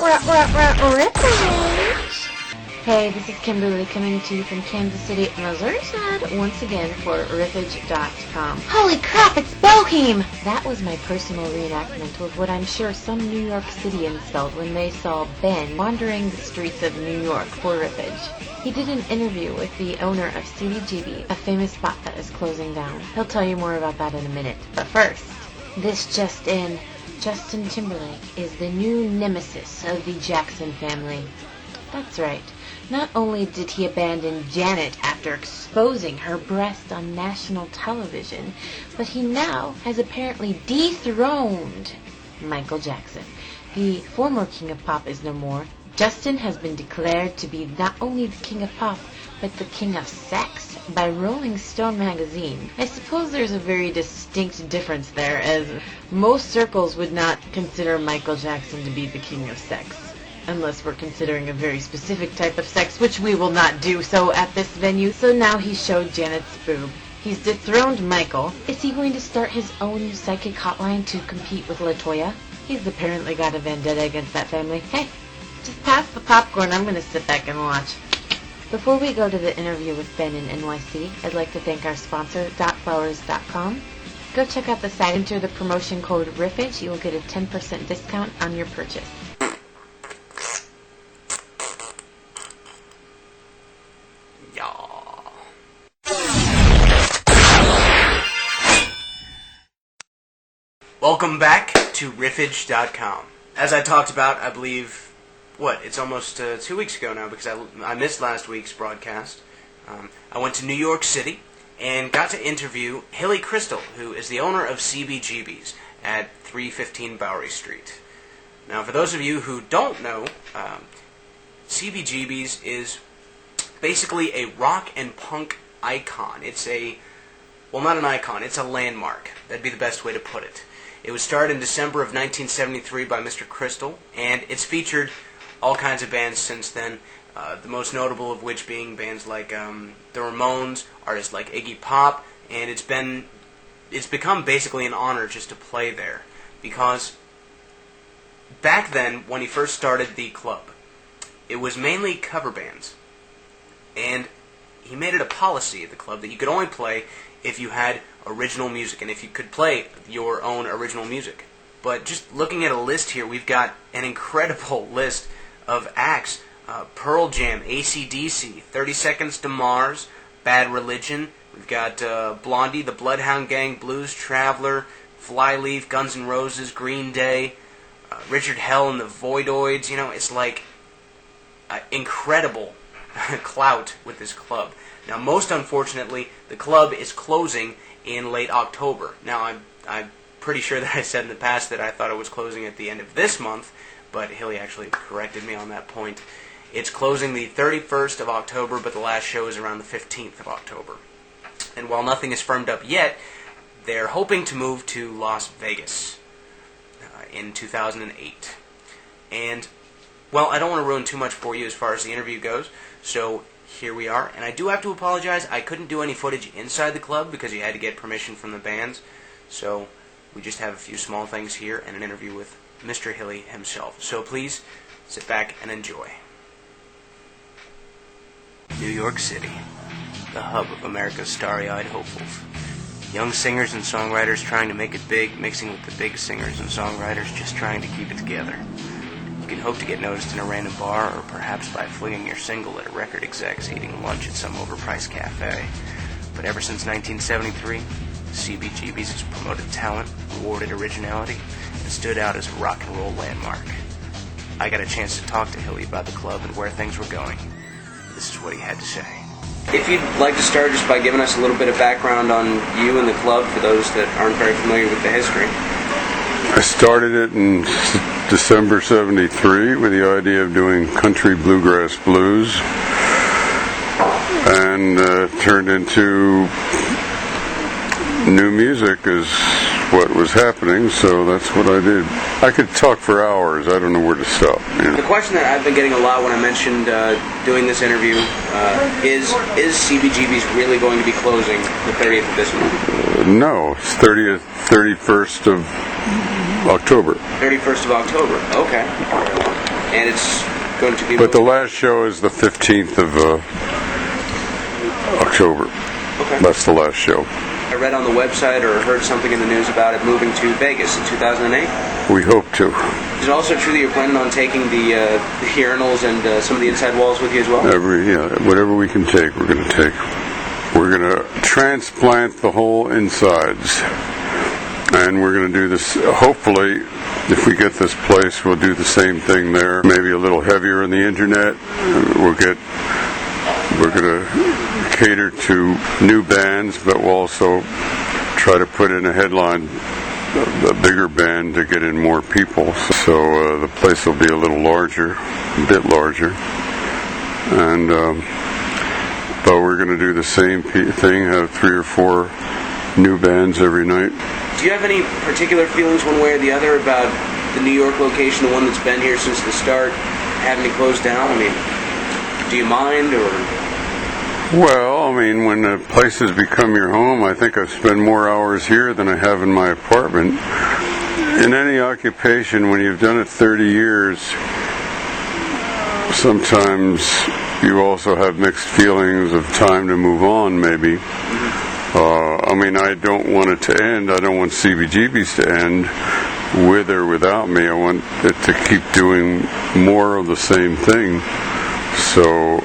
Riffage! Hey, this is Kimberly coming to you from Kansas City, Missouri, once again for Riffage.com. Holy crap, it's Bohem! That was my personal reenactment of what I'm sure some New York Cityans felt when they saw Ben wandering the streets of New York for Riffage. He did an interview with the owner of CBGB, a famous spot that is closing down. He'll tell you more about that in a minute. But first, this just in, Justin Timberlake is the new nemesis of the Jackson family. That's right. Not only did he abandon Janet after exposing her breast on national television, but he now has apparently dethroned Michael Jackson. The former King of Pop is no more. Justin has been declared to be not only the King of Pop, but the King of Sex by Rolling Stone magazine. I suppose there's a very distinct difference there, as most circles would not consider Michael Jackson to be the King of Sex. Unless we're considering a very specific type of sex, which we will not do so at this venue. So now he showed Janet's boob. He's dethroned Michael. Is he going to start his own psychic hotline to compete with LaToya? He's apparently got a vendetta against that family. Hey, just pass the popcorn. I'm going to sit back and watch. Before we go to the interview with Ben in NYC, I'd like to thank our sponsor, dotflowers.com. Go check out the site. Enter the promotion code Riffage. You will get a 10% discount on your purchase. Welcome back to Riffage.com. As I talked about, I believe, it's almost 2 weeks ago now because I missed last week's broadcast. I went to New York City and got to interview Hilly Kristal, who is the owner of CBGB's at 315 Bowery Street. Now, for those of you who don't know, CBGB's is basically a rock and punk icon. It's not an icon, it's a landmark. That'd be the best way to put it. It was started in December of 1973 by Mr. Kristal, and it's featured all kinds of bands since then, the most notable of which being bands like the Ramones, artists like Iggy Pop, and it's become basically an honor just to play there, because back then, when he first started the club, it was mainly cover bands, and he made it a policy at the club that you could only play if you had original music, and if you could play your own original music. But just looking at a list here, we've got an incredible list of acts. Pearl Jam, AC/DC, 30 Seconds to Mars, Bad Religion. We've got Blondie, The Bloodhound Gang, Blues Traveler, Flyleaf, Guns N' Roses, Green Day, Richard Hell and the Voidoids. You know, it's like incredible clout with this club. Now, most unfortunately, the club is closing in late October. Now, I'm pretty sure that I said in the past that I thought it was closing at the end of this month, but Hilly actually corrected me on that point. It's closing the 31st of October, but the last show is around the 15th of October. And while nothing is firmed up yet, they're hoping to move to Las Vegas in 2008. And, well, I don't want to ruin too much for you as far as the interview goes, so here we are. And I do have to apologize, I couldn't do any footage inside the club because you had to get permission from the bands, so we just have a few small things here and an interview with Mr. Hilly himself. So please, sit back and enjoy. New York City, the hub of America's starry-eyed hopefuls. Young singers and songwriters trying to make it big, mixing with the big singers and songwriters just trying to keep it together. You can hope to get noticed in a random bar, or perhaps by flinging your single at a record exec's eating lunch at some overpriced cafe. But ever since 1973, CBGB's has promoted talent, rewarded originality, and stood out as a rock and roll landmark. I got a chance to talk to Hilly about the club and where things were going. This is what he had to say. If you'd like to start just by giving us a little bit of background on you and the club for those that aren't very familiar with the history. I started it in December 73 with the idea of doing country bluegrass blues, and turned into new music is what was happening, so that's what I did. I could talk for hours. I don't know where to stop. You know? The question that I've been getting a lot when I mentioned doing this interview is CBGB's really going to be closing the 30th of this month? No, it's 31st of October. 31st of October, okay. and it's going to be... But the last show is the 15th of October. Okay. That's the last show. I read on the website or heard something in the news about it moving to Vegas in 2008. We hope to. Is it also true that you're planning on taking the urinals and some of the inside walls with you as well? Whatever we can take, we're going to take. We're going to transplant the whole insides. And we're going to do this, hopefully, if we get this place, we'll do the same thing there. Maybe a little heavier on the internet. We're going to cater to new bands, but we'll also try to put in a headline, a bigger band to get in more people. So the place will be a little larger, a bit larger. And but we're going to do the same thing, have 3 or 4 new bands every night. Do you have any particular feelings one way or the other about the New York location, the one that's been here since the start, having to close down? I mean, do you mind, or... Well, I mean, when a place has become your home, I think I spend more hours here than I have in my apartment. In any occupation, when you've done it 30 years, sometimes you also have mixed feelings of time to move on, maybe. I mean, I don't want it to end. I don't want CBGBs to end with or without me. I want it to keep doing more of the same thing. So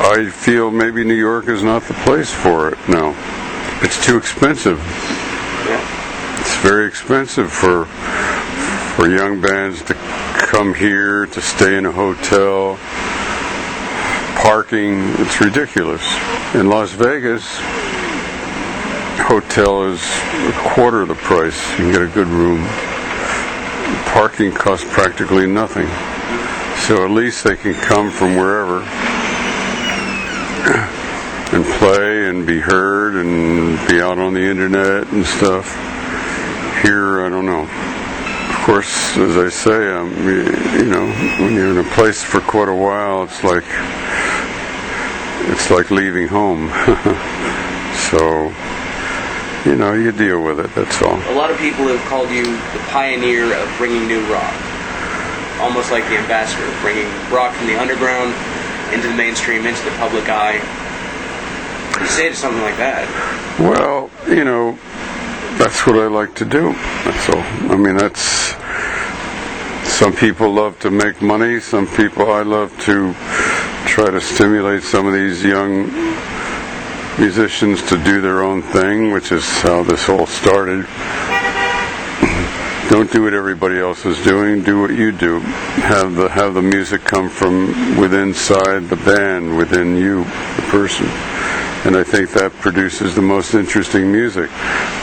I feel maybe New York is not the place for it now. It's too expensive. It's very expensive for young bands to come here, to stay in a hotel. Parking, it's ridiculous. In Las Vegas, hotel is a quarter of the price. You can get a good room. Parking costs practically nothing. So at least they can come from wherever and play and be heard and be out on the internet and stuff. Here, I don't know. Of course, as I say, when you're in a place for quite a while, it's like leaving home. So, you deal with it, that's all. A lot of people have called you the pioneer of bringing new rock. Almost like the ambassador, bringing rock from the underground into the mainstream, into the public eye. What do you say to something like that? Well, that's what I like to do. That's all. I mean, some people love to make money. Some people, I love to try to stimulate some of these young musicians to do their own thing, which is how this all started. Don't do what everybody else is doing. Do what you do. Have the music come from within inside the band, within you, the person. And I think that produces the most interesting music.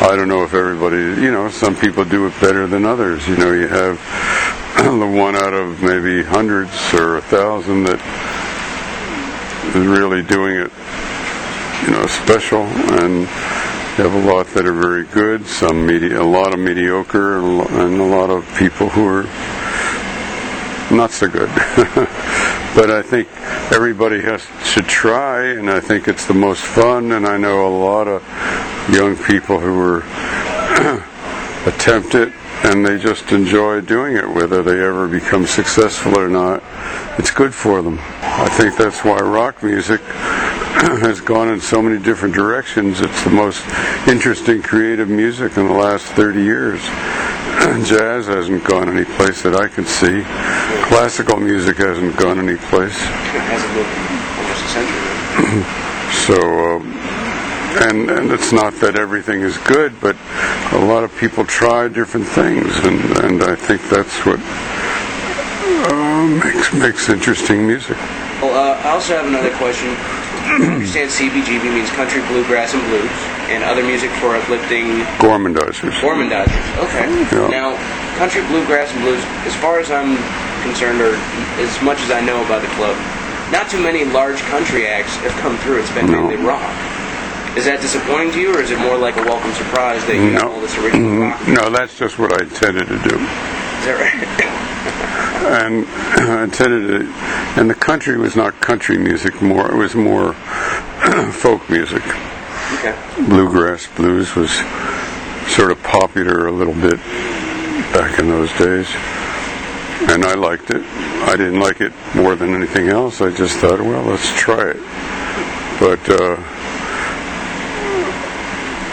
I don't know if everybody, some people do it better than others. You have the one out of maybe hundreds or 1,000 that is really doing it, special, and you have a lot that are very good, a lot of mediocre, and a lot of people who are not so good. But I think everybody should try, and I think it's the most fun, and I know a lot of young people who attempt it, and they just enjoy doing it, whether they ever become successful or not. It's good for them. I think that's why rock music has gone in so many different directions. It's the most interesting creative music in the last 30 years. Jazz hasn't gone any place that I can see. Classical music hasn't gone any place. It hasn't been almost a century. So, and it's not that everything is good, but a lot of people try different things, and I think that's what makes interesting music. Well, I also have another question. I understand CBGB means country, bluegrass, and blues, and other music for uplifting... Gormandizers. Okay. Yeah. Now, country, bluegrass, and blues, as far as I'm concerned, or as much as I know about the club, not too many large country acts have come through. It's been mainly rock. Is that disappointing to you, or is it more like a welcome surprise that you have all this original rock? No, that's just what I intended to do. Is that right? And I intended to, and the country was not country music it was more folk music. Okay. Bluegrass, blues was sort of popular a little bit back in those days. and I liked it. I didn't like it more than anything else. I just thought, well, let's try it. But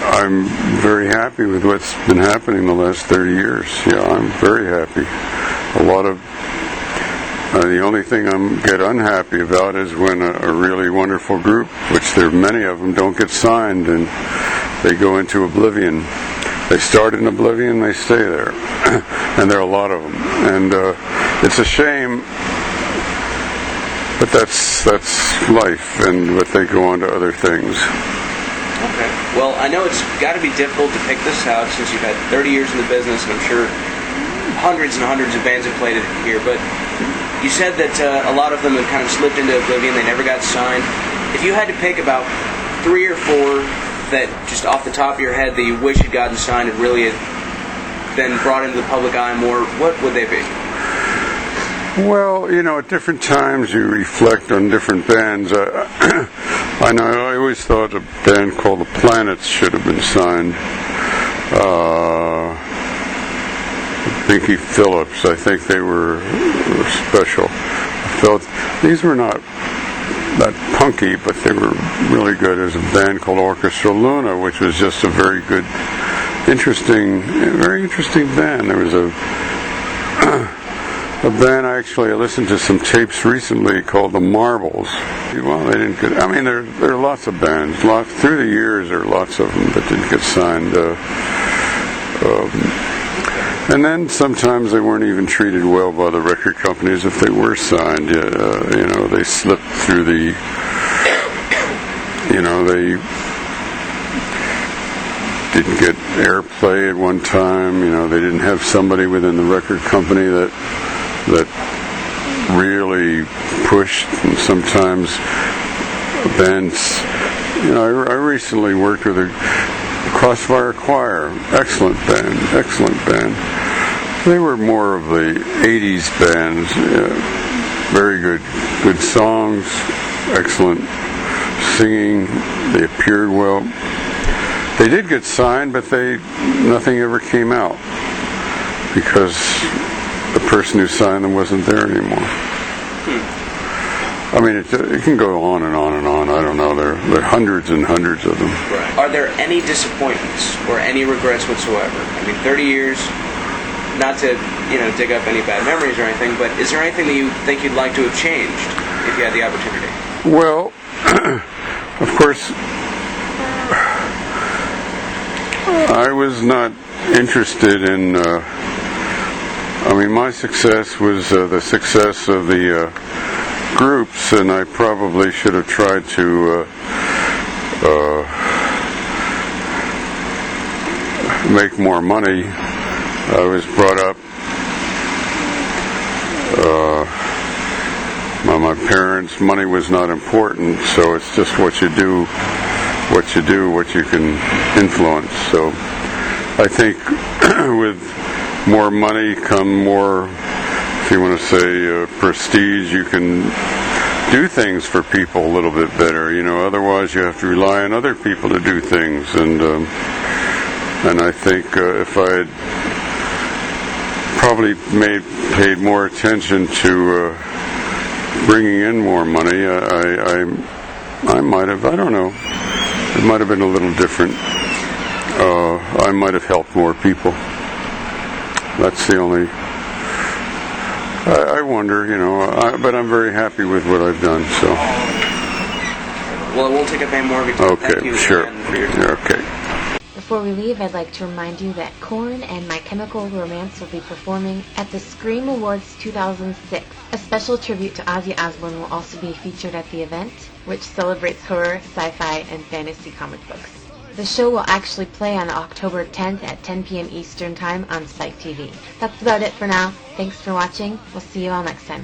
I'm very happy with what's been happening the last 30 years. Yeah, I'm very happy. A lot of the only thing I get unhappy about is when a really wonderful group, which there are many of them, don't get signed and they go into oblivion. They start in oblivion, they stay there. And there are a lot of them. And it's a shame, but that's life, but they go on to other things. Okay. Well, I know it's got to be difficult to pick this out since you've had 30 years in the business, and I'm sure hundreds and hundreds of bands have played it here, but you said that a lot of them have kind of slipped into oblivion, they never got signed. If you had to pick about 3 or 4 that, just off the top of your head, that you wish had gotten signed and really had been brought into the public eye more, what would they be? Well, at different times you reflect on different bands. I know I always thought a band called The Planets should have been signed. Binky Phillips, I think they were special. I felt these were not that punky, but they were really good. There's a band called Orchestra Luna, which was just a very good, very interesting band. There was a band, I listened to some tapes recently called The Marbles. Well, they didn't get, there are lots of bands. Through the years, there are lots of them that didn't get signed. And then sometimes they weren't even treated well by the record companies if they were signed. They slipped through the, they didn't get airplay at one time. They didn't have somebody within the record company that really pushed. And sometimes bands, I recently worked with a Crossfire Choir, excellent band. They were more of the 80s bands, very good songs, excellent singing, they appeared well. They did get signed, but nothing ever came out because the person who signed them wasn't there anymore. It can go on and on and on. I don't know. There are hundreds and hundreds of them. Right. Are there any disappointments or any regrets whatsoever? 30 years, not to dig up any bad memories or anything, but is there anything that you think you'd like to have changed if you had the opportunity? Well, of course, I was not interested in. My success was the success of the groups, and I probably should have tried to make more money. I was brought up by my parents. Money was not important, so it's just what you do, what you can influence. So I think with more money come more, if you want to say, prestige. You can do things for people a little bit better. Otherwise you have to rely on other people to do things. And I think if I had probably paid more attention to bringing in more money, I might have, I don't know, it might have been a little different. I might have helped more people. That's the only. I wonder, but I'm very happy with what I've done. So. Well, we'll take up any more of your time. Okay, Thank you sure. again for your time. Okay. Before we leave, I'd like to remind you that Korn and My Chemical Romance will be performing at the Scream Awards 2006. A special tribute to Ozzy Osbourne will also be featured at the event, which celebrates horror, sci-fi, and fantasy comic books. The show will actually play on October 10th at 10 p.m. Eastern Time on Spike TV. That's about it for now. Thanks for watching. We'll see you all next time.